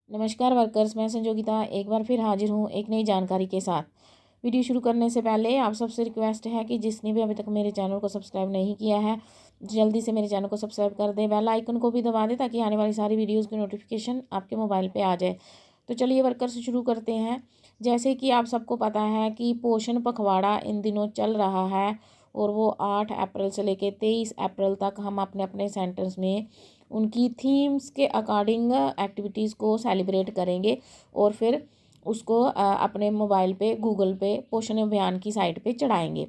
नमस्कार वर्कर्स, मैं संजोगिता एक बार फिर हाजिर हूँ एक नई जानकारी के साथ। वीडियो शुरू करने से पहले आप सबसे रिक्वेस्ट है कि जिसने भी अभी तक मेरे चैनल को सब्सक्राइब नहीं किया है, जल्दी से मेरे चैनल को सब्सक्राइब कर दे, बेल आइकन को भी दबा दे ताकि आने वाली सारी वीडियोज़ की नोटिफिकेशन आपके मोबाइल पर आ जाए। तो चलिए वर्कर्स शुरू करते हैं। जैसे कि आप सबको पता है कि पोषण पखवाड़ा इन दिनों चल रहा है और वो 8 अप्रैल से लेकर 23 अप्रैल तक हम अपने अपने सेंटर्स में उनकी थीम्स के अकॉर्डिंग एक्टिविटीज़ को सेलिब्रेट करेंगे और फिर उसको अपने मोबाइल पे गूगल पे पोषण अभियान की साइट पे चढ़ाएंगे।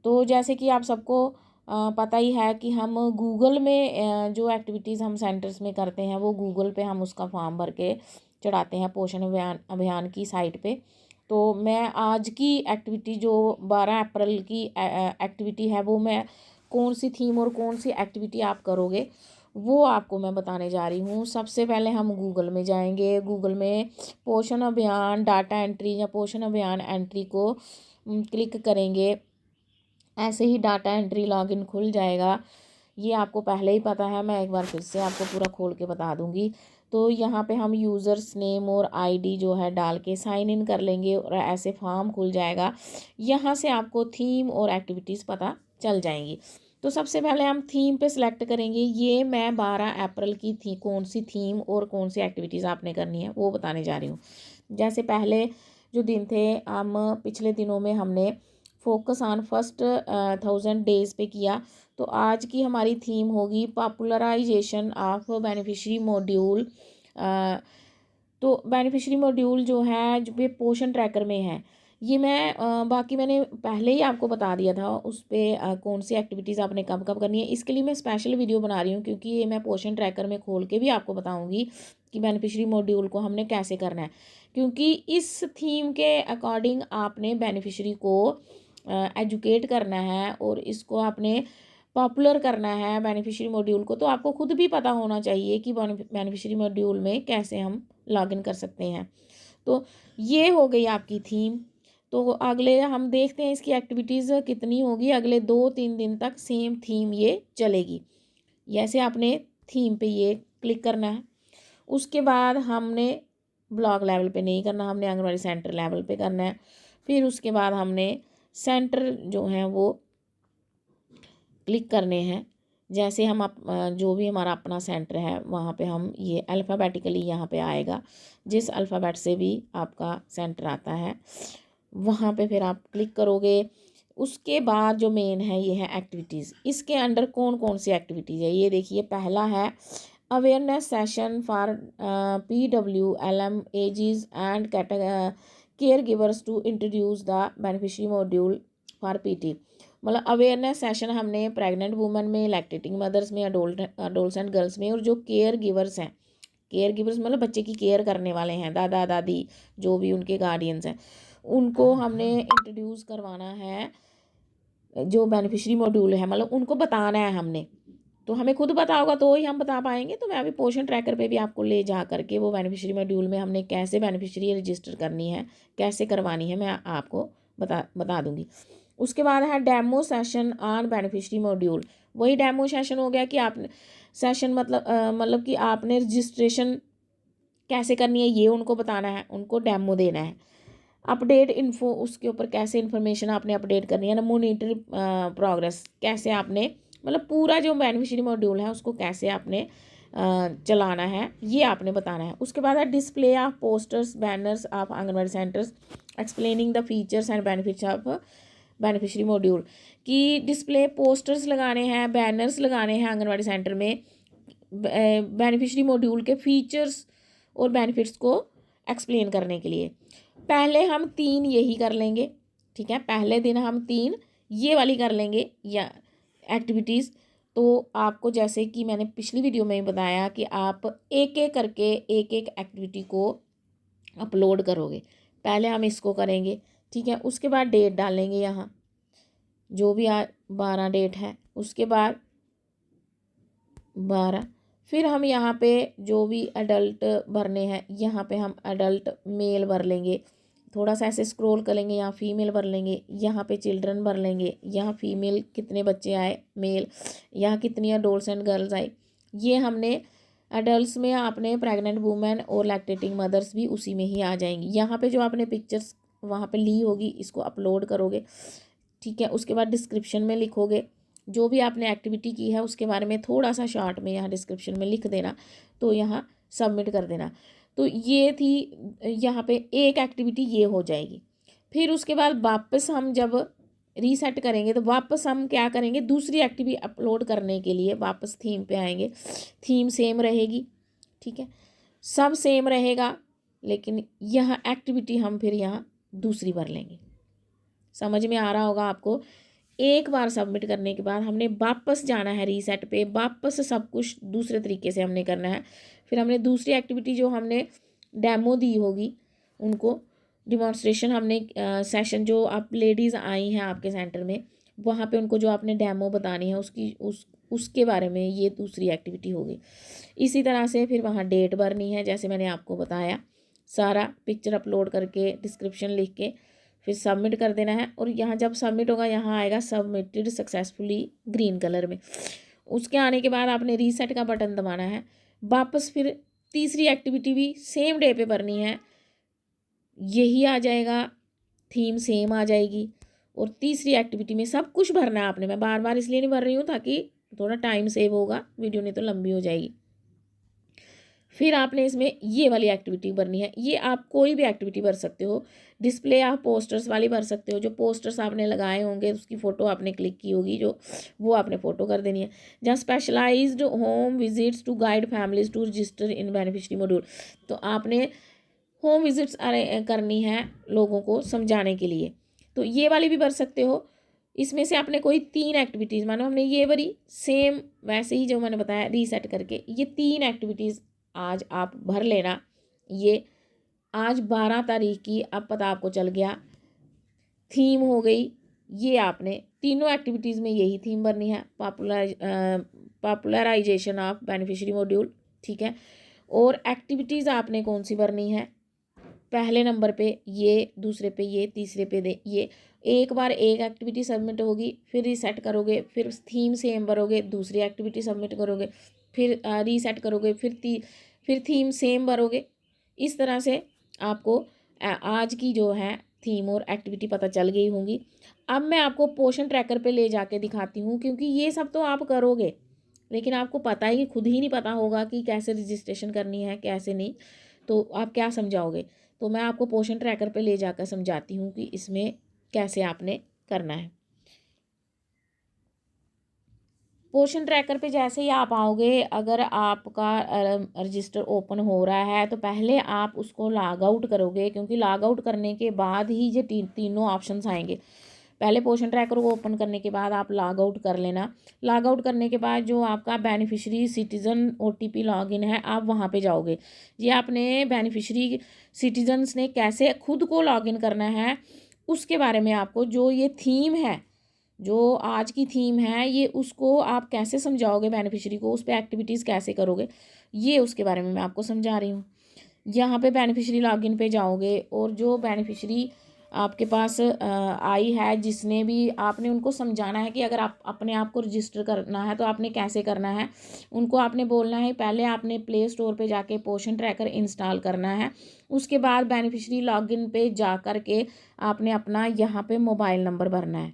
तो जैसे कि आप सबको पता ही है कि हम गूगल में जो एक्टिविटीज़ हम सेंटर्स में करते हैं वो गूगल पे हम उसका फॉर्म भर के चढ़ाते हैं पोषण अभियान अभियान की साइट पे। तो मैं आज की एक्टिविटी जो 12 अप्रैल की एक्टिविटी है वो मैं कौन सी थीम और कौन सी एक्टिविटी आप करोगे वो आपको मैं बताने जा रही हूँ। सबसे पहले हम गूगल में जाएंगे। गूगल में पोषण अभियान डाटा एंट्री या पोषण अभियान एंट्री को क्लिक करेंगे। ऐसे ही डाटा एंट्री लॉगिन खुल जाएगा। ये आपको पहले ही पता है, मैं एक बार फिर से आपको पूरा खोल के बता दूंगी। तो यहाँ पे हम यूज़र्स नेम और आईडी जो है डाल के साइन इन कर लेंगे और ऐसे फॉर्म खुल जाएगा। यहाँ से आपको थीम और एक्टिविटीज़ पता चल जाएंगी। तो सबसे पहले हम थीम पे सिलेक्ट करेंगे। ये मैं 12 अप्रैल की थी कौन सी थीम और कौन सी एक्टिविटीज़ आपने करनी है वो बताने जा रही हूँ। जैसे पहले जो दिन थे, हम पिछले दिनों में हमने फोकस ऑन फर्स्ट 1000 डेज पे किया। तो आज की हमारी थीम होगी पॉपुलराइजेशन ऑफ बेनिफिशरी मॉड्यूल। तो बेनिफिशरी मॉड्यूल जो है जो भी पोषण ट्रैकर में है, ये मैं बाकी मैंने पहले ही आपको बता दिया था उस पर कौन सी एक्टिविटीज़ आपने कब कब करनी है। इसके लिए मैं स्पेशल वीडियो बना रही हूँ क्योंकि ये मैं पोषण ट्रैकर में खोल के भी आपको बताऊँगी कि बेनिफिशरी मॉड्यूल को हमने कैसे करना है। क्योंकि इस थीम के अकॉर्डिंग आपने बेनिफिशरी को एजुकेट करना है और इसको आपने पॉपुलर करना है बेनिफिशरी मॉड्यूल को। तो आपको खुद भी पता होना चाहिए कि बेनिफिशरी मॉड्यूल में कैसे हम लॉगिन कर सकते हैं। तो ये हो गई आपकी थीम। तो अगले हम देखते हैं इसकी एक्टिविटीज़ कितनी होगी। अगले 2-3 दिन तक सेम थीम ये चलेगी। जैसे आपने थीम पे ये क्लिक करना है। उसके बाद हमने ब्लॉक लेवल पे नहीं करना, हमने आंगनबाड़ी सेंटर लेवल पे करना है। फिर उसके बाद हमने सेंटर जो हैं वो क्लिक करने हैं। जैसे हम जो भी हमारा अपना सेंटर है वहाँ पे हम ये अल्फ़ाबेटिकली यहाँ पे आएगा। जिस अल्फ़ाबेट से भी आपका सेंटर आता है वहाँ पे फिर आप क्लिक करोगे। उसके बाद जो मेन है ये है एक्टिविटीज़। इसके अंडर कौन कौन सी एक्टिविटीज़ है ये देखिए। पहला है awareness session for PWLM ages and caregivers to introduce the beneficiary module for PT। मतलब अवेयरनेस सेशन हमने प्रेग्नेंट वुमेन में, लैक्टेटिंग मदर्स में, अडोलसेंट गर्ल्स में और जो केयर गिवर्स हैं, केयर गिवर्स मतलब बच्चे की केयर करने वाले हैं, दादा दादी जो भी उनके गार्डियंस हैं, उनको हमने इंट्रोड्यूस करवाना है। जो बेनिफिशरी मॉड्यूल है मतलब उनको बताना है हमने। तो हमें खुद पता होगा तो ही हम बता पाएंगे। तो मैं अभी पोषण ट्रैकर पे भी आपको ले जा करके वो बेनिफिशरी मॉड्यूल में हमने कैसे बेनिफिशरी रजिस्टर करनी है, कैसे करवानी है, मैं आपको बता दूंगी। उसके बाद है demo session on beneficiary module. वही डेमो सेशन हो गया कि आपने सेशन मतलब कि आपने रजिस्ट्रेशन कैसे करनी है ये उनको बताना है, उनको डेमो देना है। अपडेट इन्फो, उसके ऊपर कैसे इन्फॉर्मेशन आपने अपडेट करनी है ना। मॉनिटर प्रोग्रेस, कैसे आपने मतलब पूरा जो बेनिफिशियरी मॉड्यूल है उसको कैसे आपने चलाना है ये आपने बताना है। उसके बाद है display of posters banners of anganwadi centres explaining the features and benefits of beneficiary module. कि डिस्प्ले पोस्टर्स लगाने हैं, बैनर्स लगाने हैं आंगनबाड़ी सेंटर में बेनिफिशियरी मॉड्यूल के फीचर्स और बेनिफिट्स को एक्सप्लेन करने के लिए। पहले हम 3 यही कर लेंगे, ठीक है। पहले दिन हम 3 ये वाली कर लेंगे या एक्टिविटीज़। तो आपको जैसे कि मैंने पिछली वीडियो में बताया कि आप एक एक करके एक एक एक्टिविटी को अपलोड करोगे। पहले हम इसको करेंगे, ठीक है। उसके बाद डेट डालेंगे यहाँ जो भी आज 12 डेट है, उसके बाद 12। फिर हम यहाँ पे जो भी अडल्ट भरने हैं यहाँ पे हम अडल्ट मेल भर लेंगे। थोड़ा सा ऐसे स्क्रॉल करेंगे, यहाँ फीमेल भर लेंगे, यहाँ पे चिल्ड्रन भर लेंगे, यहाँ फीमेल कितने बच्चे आए मेल, यहाँ कितनी अडोल्सेंट गर्ल्स आई, ये हमने एडल्ट्स में आपने प्रेग्नेंट वुमेन और लैक्टेटिंग मदर्स भी उसी में ही आ जाएंगी। यहाँ पे जो आपने पिक्चर्स वहाँ पे ली होगी इसको अपलोड करोगे, ठीक है। उसके बाद डिस्क्रिप्शन में लिखोगे जो भी आपने एक्टिविटी की है उसके बारे में थोड़ा सा शॉर्ट में यहाँ डिस्क्रिप्शन में लिख देना, तो यहाँ सबमिट कर देना। तो ये थी यहाँ पे एक एक्टिविटी ये हो जाएगी। फिर उसके बाद वापस हम जब रीसेट करेंगे तो वापस हम क्या करेंगे, दूसरी एक्टिविटी अपलोड करने के लिए वापस थीम पे आएंगे। थीम सेम रहेगी, ठीक है, सब सेम रहेगा, लेकिन यहाँ एक्टिविटी हम फिर यहाँ दूसरी भर लेंगे। समझ में आ रहा होगा आपको। एक बार सबमिट करने के बाद हमने वापस जाना है रीसेट पे, वापस सब कुछ दूसरे तरीके से हमने करना है। फिर हमने दूसरी एक्टिविटी जो हमने डेमो दी होगी उनको डिमॉन्स्ट्रेशन हमने सेशन जो आप लेडीज़ आई हैं आपके सेंटर में वहाँ पे उनको जो आपने डेमो बतानी है उसके बारे में ये दूसरी एक्टिविटी होगी। इसी तरह से फिर वहाँ डेट भरनी है जैसे मैंने आपको बताया, सारा पिक्चर अपलोड करके डिस्क्रिप्शन लिख के फिर सबमिट कर देना है। और यहाँ जब सबमिट होगा यहाँ आएगा सबमिटेड सक्सेसफुली ग्रीन कलर में। उसके आने के बाद आपने रीसेट का बटन दबाना है। वापस फिर तीसरी एक्टिविटी भी सेम डे पे भरनी है, यही आ जाएगा, थीम सेम आ जाएगी। और तीसरी एक्टिविटी में सब कुछ भरना है आपने। मैं बार बार इसलिए नहीं भर रही हूँ ताकि थोड़ा टाइम सेव होगा, वीडियो नहीं तो लंबी हो जाएगी। फिर आपने इसमें ये वाली एक्टिविटी भरनी है। ये आप कोई भी एक्टिविटी भर सकते हो, डिस्प्ले आप पोस्टर्स वाली भर सकते हो। जो पोस्टर्स आपने लगाए होंगे उसकी फ़ोटो आपने क्लिक की होगी जो, वो आपने फ़ोटो कर देनी है। जहाँ specialised home visits to guide families to register in beneficiary module, तो आपने होम विजिट्स करनी है लोगों को समझाने के लिए, तो ये वाली भी भर सकते हो। इसमें से आपने कोई 3 एक्टिविटीज़, मानो हमने ये भरी सेम वैसे ही जो मैंने बताया रीसेट करके, ये 3 एक्टिविटीज़ आज आप भर लेना। ये आज 12 तारीख की, अब पता आपको चल गया, थीम हो गई। ये आपने तीनों एक्टिविटीज़ में यही थीम भरनी है, पॉपुलराइजेशन ऑफ बेनिफिशियरी मॉड्यूल, ठीक है। और एक्टिविटीज़ आपने कौन सी भरनी है, पहले नंबर पे ये, दूसरे पे ये, तीसरे पे ये। एक बार एक एक्टिविटी सबमिट होगी, फिर रीसेट करोगे, फिर थीम सेम भरोगे, दूसरी एक्टिविटी सबमिट करोगे, फिर रीसेट करोगे, फिर थीम सेम भरोगे। इस तरह से आपको आज की जो है थीम और एक्टिविटी पता चल गई होंगी। अब मैं आपको पोर्शन ट्रैकर पे ले जाके दिखाती हूँ, क्योंकि ये सब तो आप करोगे लेकिन आपको पता ही खुद ही नहीं पता होगा कि कैसे रजिस्ट्रेशन करनी है कैसे नहीं, तो आप क्या समझाओगे। तो मैं आपको पोर्शन ट्रैकर पे ले जाकर समझाती हूँ कि इसमें कैसे आपने करना है। पोर्शन ट्रैकर पे जैसे ही आप आओगे, अगर आपका रजिस्टर ओपन हो रहा है तो पहले आप उसको लॉग आउट करोगे, क्योंकि लॉग आउट करने के बाद ही ये तीनों ऑप्शंस आएंगे। पहले पोर्शन ट्रैकर को ओपन करने के बाद आप लॉग आउट कर लेना। लॉग आउट करने के बाद जो आपका बेनिफिशरी सिटीज़न OTP लॉगिन है, आप वहाँ पे जाओगे। ये आपने बेनिफिशरी सिटीजन्स ने कैसे खुद को लॉगिन करना है उसके बारे में आपको, जो ये थीम है, जो आज की थीम है, ये उसको आप कैसे समझाओगे बेनिफिशरी को, उस पर एक्टिविटीज़ कैसे करोगे, ये उसके बारे में मैं आपको समझा रही हूँ। यहाँ पे बेनिफिशरी लॉगिन पे जाओगे और जो बेनिफिशरी आपके पास आई है, जिसने भी, आपने उनको समझाना है कि अगर आप अपने आप को रजिस्टर करना है तो आपने कैसे करना है। उनको आपने बोलना है पहले आपने प्ले स्टोर पे जाके पोर्शन ट्रैकर इंस्टॉल करना है, उसके बाद बेनिफिशरी लॉगिन पे जा कर के आपने अपना यहाँ पे मोबाइल नंबर भरना है।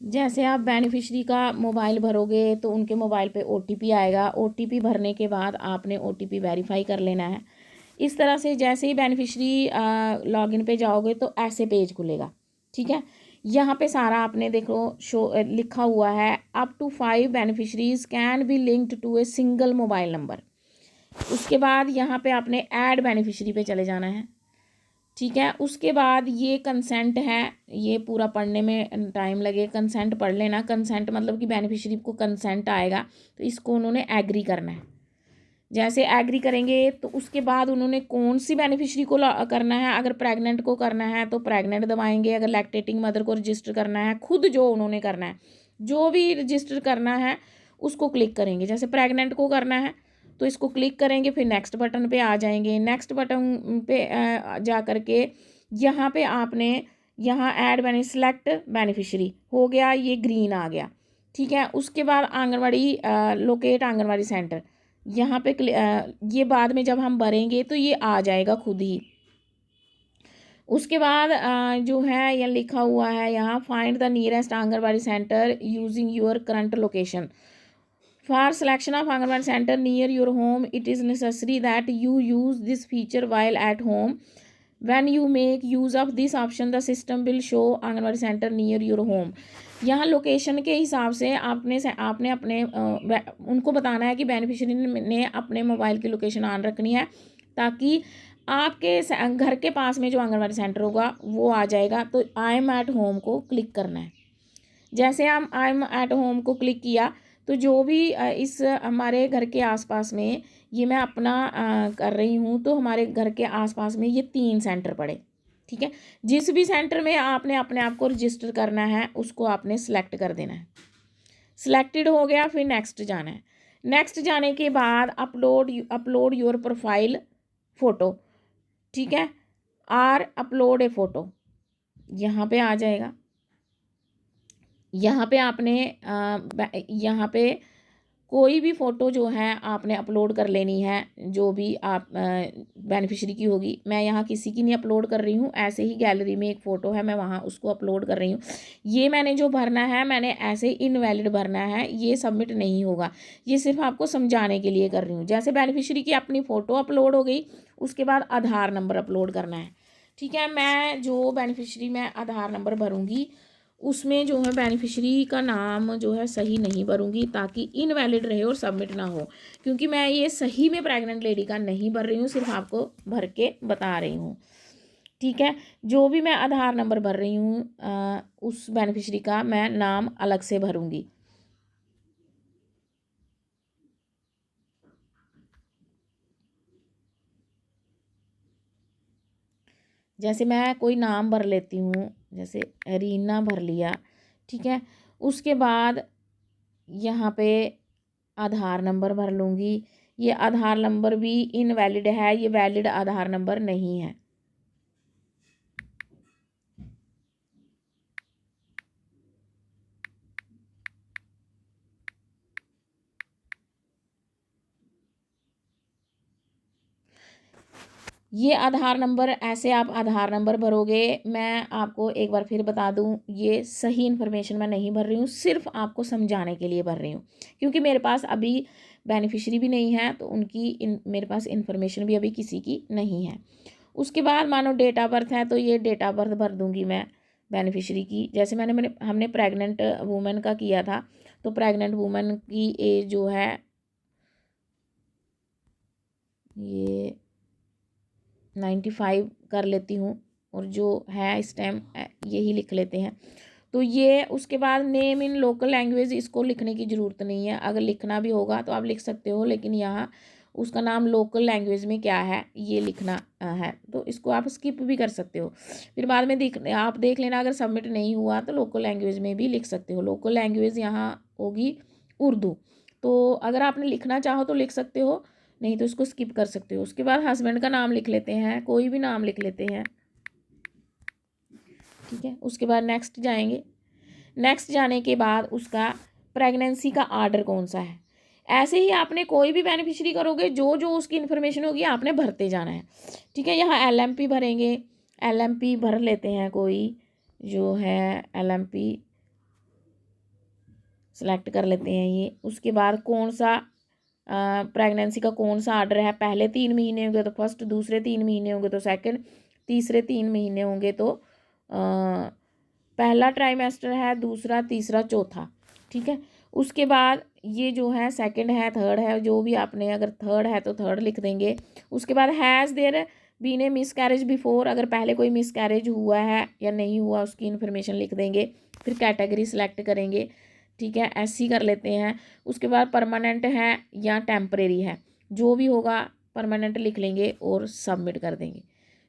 जैसे आप बेनिफिशरी का मोबाइल भरोगे तो उनके मोबाइल पे OTP आएगा। OTP भरने के बाद आपने OTP वेरीफाई कर लेना है। इस तरह से जैसे ही बेनिफिशरी लॉगिन पे जाओगे तो ऐसे पेज खुलेगा, ठीक है। यहाँ पे सारा आपने देखो लिखा हुआ है, up to 5 beneficiaries can be linked to a single mobile number. उसके बाद यहाँ पे आपने ऐड बेनिफिशरी पे चले जाना है, ठीक है। उसके बाद ये कंसेंट है, ये पूरा पढ़ने में टाइम लगे, कंसेंट पढ़ लेना। कंसेंट मतलब कि बेनिफिशरी को कंसेंट आएगा तो इसको उन्होंने एग्री करना है। जैसे एग्री करेंगे तो उसके बाद उन्होंने कौन सी बेनिफिशरी को करना है, अगर प्रेग्नेंट को करना है तो प्रेग्नेंट दबाएंगे, अगर लैक्टेटिंग मदर को रजिस्टर करना है, खुद जो उन्होंने करना है, जो भी रजिस्टर करना है उसको क्लिक करेंगे। जैसे प्रेग्नेंट को करना है तो इसको क्लिक करेंगे, फिर नेक्स्ट बटन पे आ जाएंगे। नेक्स्ट बटन पे जा कर के यहाँ पे आपने यहाँ ऐड सेलेक्ट बेनिफिशरी हो गया, ये ग्रीन आ गया, ठीक है। उसके बाद आंगनवाड़ी लोकेट आंगनवाड़ी सेंटर, यहाँ पे ये बाद में जब हम भरेंगे तो ये आ जाएगा खुद ही। उसके बाद जो है ये लिखा हुआ है यहाँ, find the nearest anganwadi centre using your current location. For selection of anganwadi centre near your home it is necessary that you use this feature while at home. When you make use of this option the system will show anganwadi centre near your home. यहाँ location के हिसाब से आपने अपने उनको बताना है कि बेनिफिशियरी ने अपने मोबाइल की लोकेशन ऑन रखनी है, ताकि आपके घर के पास में जो आंगनवाड़ी सेंटर होगा वो आ जाएगा। तो आई एम एट होम को क्लिक करना है। जैसे हम आई एम एट होम को क्लिक किया तो जो भी इस हमारे घर के आसपास में ये मैं अपना कर रही हूँ, तो हमारे घर के आसपास में ये 3 सेंटर पड़े, ठीक है। जिस भी सेंटर में आपने अपने आप को रजिस्टर करना है उसको आपने सेलेक्ट कर देना है। सिलेक्टेड हो गया, फिर नेक्स्ट जाना है। नेक्स्ट जाने के बाद अपलोड योर प्रोफाइल फ़ोटो, ठीक है, आर अपलोड ए फ़ोटो, यहाँ पे आ जाएगा। यहाँ पे आपने यहाँ पे कोई भी फ़ोटो जो है आपने अपलोड कर लेनी है, जो भी आप बेनिफिशरी की होगी। मैं यहाँ किसी की नहीं अपलोड कर रही हूँ, ऐसे ही गैलरी में एक फ़ोटो है मैं वहाँ उसको अपलोड कर रही हूँ। ये मैंने जो भरना है मैंने ऐसे ही इनवैलिड भरना है, ये सबमिट नहीं होगा। ये सिर्फ आपको समझाने के लिए कर रही हूँ। जैसे बेनिफिशरी की अपनी फ़ोटो अपलोड हो गई, उसके बाद आधार नंबर अपलोड करना है, ठीक है। मैं जो बेनिफिशरी मैं आधार नंबर भरूँगी उसमें जो है बेनिफिशरी का नाम जो है सही नहीं भरूंगी, ताकि इनवैलिड रहे और सबमिट ना हो, क्योंकि मैं ये सही में प्रेग्नेंट लेडी का नहीं भर रही हूँ, सिर्फ आपको भर के बता रही हूँ, ठीक है। जो भी मैं आधार नंबर भर रही हूँ उस बेनिफिशरी का मैं नाम अलग से भरूंगी। जैसे मैं कोई नाम भर लेती हूँ, जैसे रीना भर लिया, ठीक है। उसके बाद यहाँ पे आधार नंबर भर लूँगी। ये आधार नंबर भी इनवैलिड है, ये वैलिड आधार नंबर नहीं है। ये आधार नंबर ऐसे आप आधार नंबर भरोगे। मैं आपको एक बार फिर बता दूं, ये सही इन्फॉर्मेशन मैं नहीं भर रही हूँ, सिर्फ आपको समझाने के लिए भर रही हूँ, क्योंकि मेरे पास अभी बेनिफिशरी भी नहीं है, तो मेरे पास इन्फॉर्मेशन भी अभी किसी की नहीं है। उसके बाद मानो डेट ऑफ बर्थ है, तो ये डेट ऑफ बर्थ भर दूँगी मैं बेनिफिशरी की। जैसे हमने प्रेग्नेंट वूमेन का किया था, तो प्रेग्नेंट वूमेन की एज जो है ये 95 कर लेती हूँ, और जो है इस टाइम यही लिख लेते हैं। तो ये उसके बाद नेम इन लोकल लैंग्वेज, इसको लिखने की ज़रूरत नहीं है, अगर लिखना भी होगा तो आप लिख सकते हो, लेकिन यहाँ उसका नाम लोकल लैंग्वेज में क्या है ये लिखना है, तो इसको आप स्किप भी कर सकते हो। फिर बाद में आप देख लेना, अगर सबमिट नहीं हुआ तो लोकल लैंग्वेज में भी लिख सकते हो। लोकल लैंग्वेज यहाँ होगी उर्दू, तो अगर आपने लिखना चाहो तो लिख सकते हो, नहीं तो इसको स्किप कर सकते हो। उसके बाद हस्बैंड का नाम लिख लेते हैं, कोई भी नाम लिख लेते हैं, ठीक है। उसके बाद नेक्स्ट जाएंगे। नेक्स्ट जाने के बाद उसका प्रेगनेंसी का आर्डर कौन सा है, ऐसे ही आपने कोई भी बेनिफिशरी करोगे जो जो उसकी इन्फॉर्मेशन होगी आपने भरते जाना है, ठीक है। यहाँ LMP भरेंगे, LMP भर लेते हैं, कोई जो है LMP सेलेक्ट कर लेते हैं ये। उसके बाद कौन सा प्रेगनेंसी का कौन सा आर्डर है, पहले 3 महीने होंगे तो फर्स्ट, दूसरे 3 महीने होंगे तो सेकंड, तीसरे 3 महीने होंगे तो पहला ट्राइमेस्टर है, दूसरा, तीसरा, चौथा, ठीक है। उसके बाद ये जो है सेकंड है, थर्ड है, जो भी आपने अगर थर्ड है तो थर्ड लिख देंगे। उसके बाद has there been a miscarriage before, अगर पहले कोई मिस कैरेज हुआ है या नहीं हुआ उसकी इन्फॉर्मेशन लिख देंगे। फिर कैटेगरी सेलेक्ट करेंगे, ठीक है, SC कर लेते हैं। उसके बाद परमानेंट है या टेम्परेरी है, जो भी होगा परमानेंट लिख लेंगे और सबमिट कर देंगे।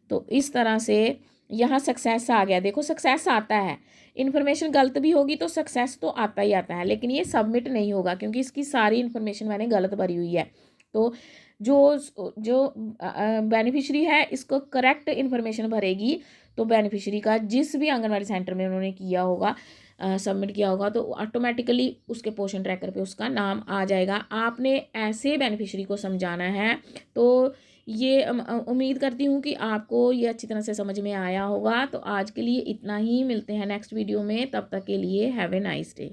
तो इस तरह से यहाँ सक्सेस आ गया। देखो सक्सेस आता है, इन्फॉर्मेशन गलत भी होगी तो सक्सेस तो आता ही आता है, लेकिन ये सबमिट नहीं होगा क्योंकि इसकी सारी इन्फॉर्मेशन मैंने गलत भरी हुई है। तो जो जो बेनिफिशरी है इसको करेक्ट इन्फॉर्मेशन भरेगी तो बेनिफिशियरी का जिस भी आंगनवाड़ी सेंटर में उन्होंने किया होगा, सबमिट किया होगा, तो ऑटोमेटिकली उसके पोषण ट्रैकर पे उसका नाम आ जाएगा। आपने ऐसे बेनिफिशियरी को समझाना है। तो ये उम्मीद करती हूँ कि आपको ये अच्छी तरह से समझ में आया होगा। तो आज के लिए इतना ही, मिलते हैं नेक्स्ट वीडियो में, तब तक के लिए हैव ए नाइस डे।